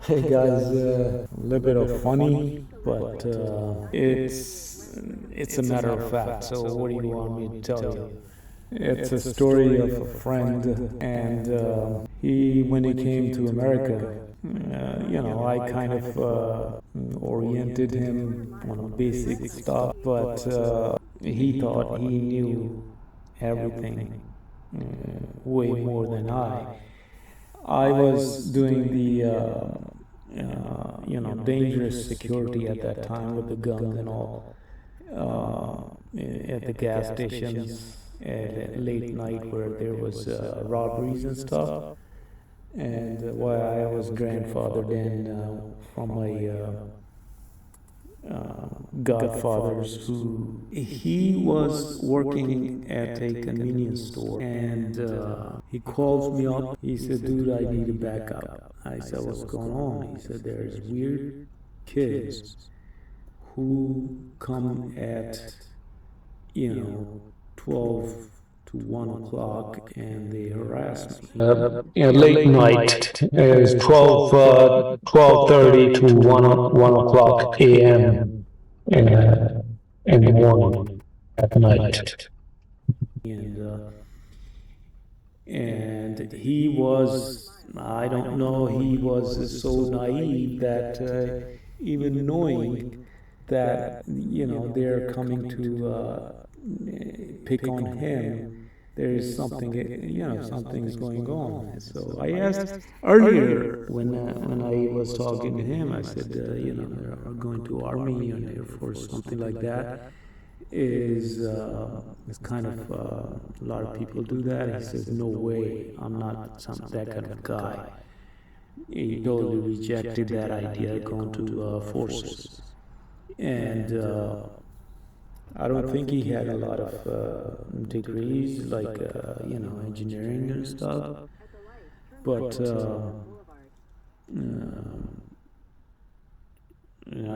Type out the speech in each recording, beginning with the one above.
Hey guys, a little bit of funny, but it's a matter of fact. So what do you want me to tell you? It's a story of a friend, and he when he came to America, I kind of oriented him on basic stuff, but he thought he knew everything way more than I. I was doing the dangerous security at that time with the guns and all at the gas stations at late night where there was robberies and stuff. And while I was grandfathered in from my godfathers, who he was working at a convenience store, and he calls me up. He said, "Dude, I need a backup." I said, "What's going on?" He said, "There's weird kids who come at 12 to 1 o'clock and they harass me. Late night is 12:30 to 1 o'clock a.m. Uh, in the morning at night. And he was, I don't know, he was so naive that even knowing that they're coming to pick on him, there is something, something's going on. So I asked earlier when I was talking to him, I said, they're going to Army and Air Force, something like that. Is kind of a lot of people do that. He says, "No way, I'm not that kind of guy." He totally rejected that idea going to forces, and I don't think he had a lot of degrees like engineering and stuff, but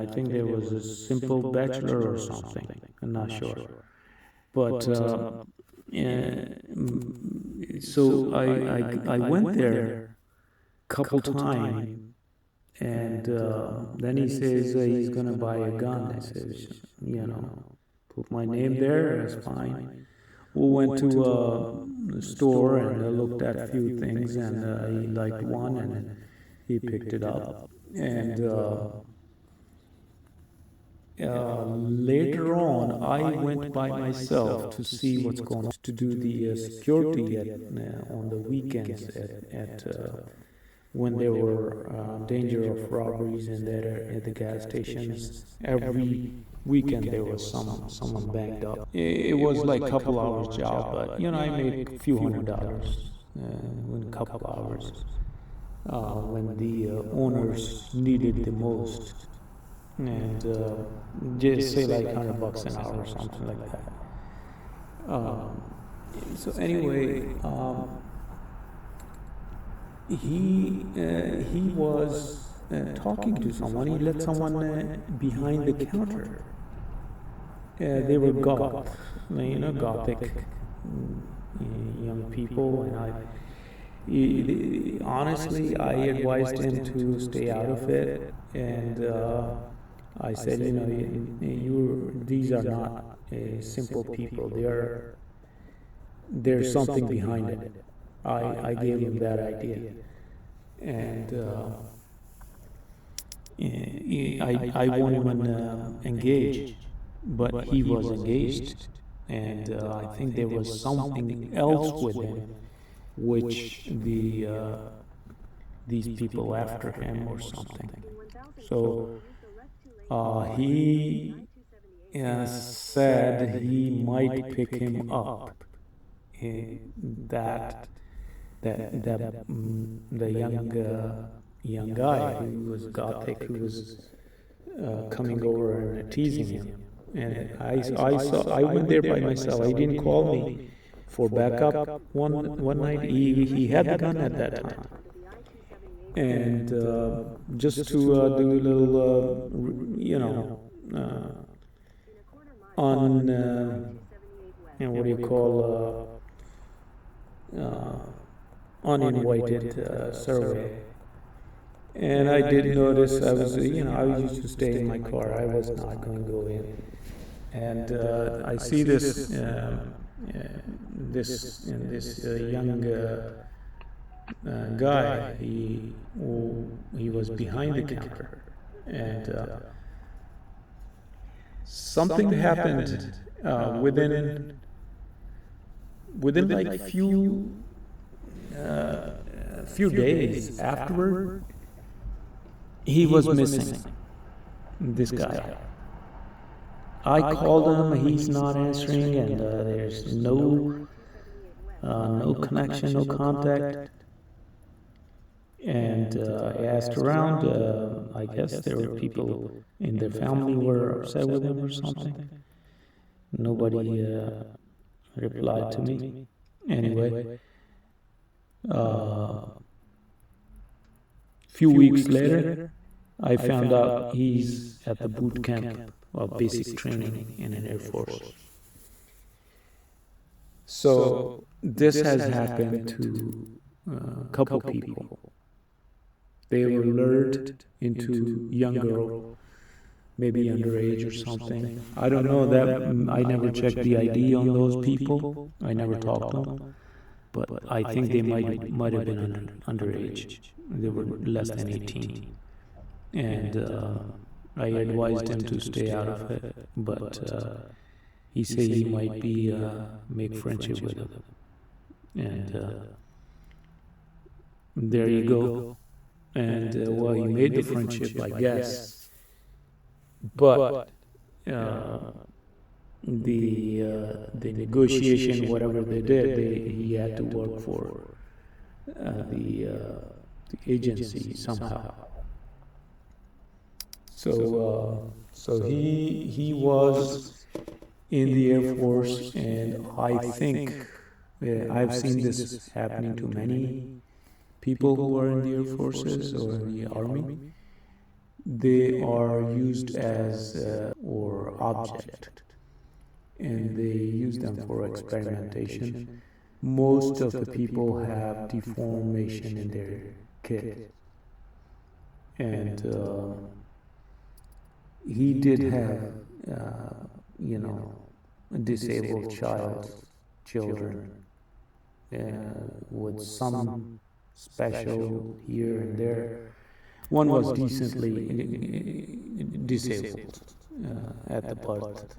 I think there was a simple bachelor or something. I'm not sure. But so I went there a couple times, and then he says he's gonna buy a gun. I says, put my name there. That's fine. We went to the store and looked at a few things, and he liked one, and he picked it up. And later on, I went by myself to see what's going on, to do the security on the weekends at when there were danger of robberies in there at the gas stations. Every weekend there was someone banged up. It was like a couple hours job, but I made a few $100 in a couple hours when the owners needed the most, and just say like $100 an hour or something like that. So anyway, he was talking to someone. He let someone behind the counter. They were goth, gothic young people, and honestly, I advised him to stay out of it, and I said, these are not simple people. There's something behind it. I gave him that idea, and I won't even engage, but he was engaged, and I think there was something else with him, which these people after him or something. So he said he might pick him up. That the young guy who was gothic, who was coming over and teasing him, and I went there by myself. He didn't call me for backup one night. He had the gun at that time, and just to do a little on what do you call uninvited survey. And I did notice I used to stay in my car. I was not going to go in. And I see this young guy. He was behind the counter, and something happened within like few days afterward. He was missing. This guy. I called him. He's not answering, and there's no connection, no contact. And I asked around. I guess there were people in their family were upset with him or something. Nobody replied to me. Anyway, few weeks later, I found out he's at the boot camp of basic training in an Air Force. So this has happened to a couple people. They were lured into young girl, maybe underage or something. I don't know that. I never checked the ID on those people. I never talked to them. But I think they might have been underage. They were less than 18. And I advised him to stay out of it, but he said he might be make friendship with him, and there you go. And well, he made the friendship, I guess, but the negotiation, whatever they did, he had to work for the agency somehow. So he was in the Air Force, and I think I've seen this happening to many people who are in the Air Forces or in the Army. They are used as or object, and they use them for experimentation. Most of the people have deformation in their kit, and he did have, disabled children with some special here and there. One was decently disabled at the birth,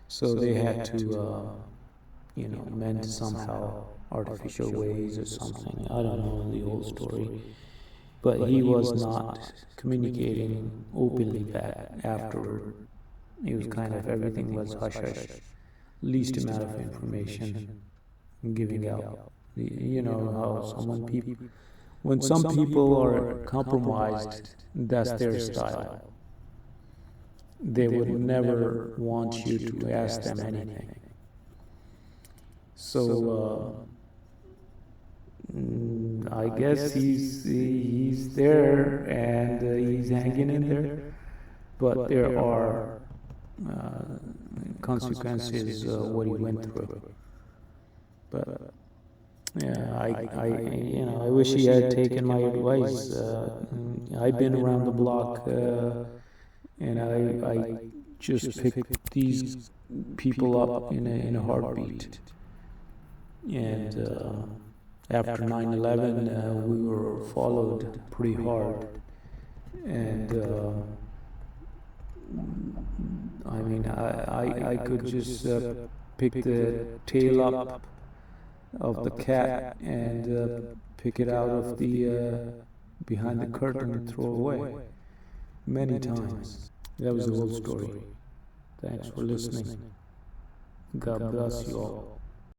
so they had to, mend somehow artificial ways or something. I don't know the whole story. But he was not communicating openly back afterward. He was kind of, everything was hush-hush, least amount of information giving out. You know how when some people are compromised, that's their style. They would never want you to ask them anything. So, I guess he's there and he's hanging in there, but there are consequences what he went through. But yeah, I wish he had taken my advice. I've been around the block, and I just picked these people up in a heartbeat. And after 9/11, we were followed pretty hard, and I could just pick the tail up of the cat and pick it out of the behind the curtain and throw away many times. That was the whole story. Thanks for listening. God bless you all.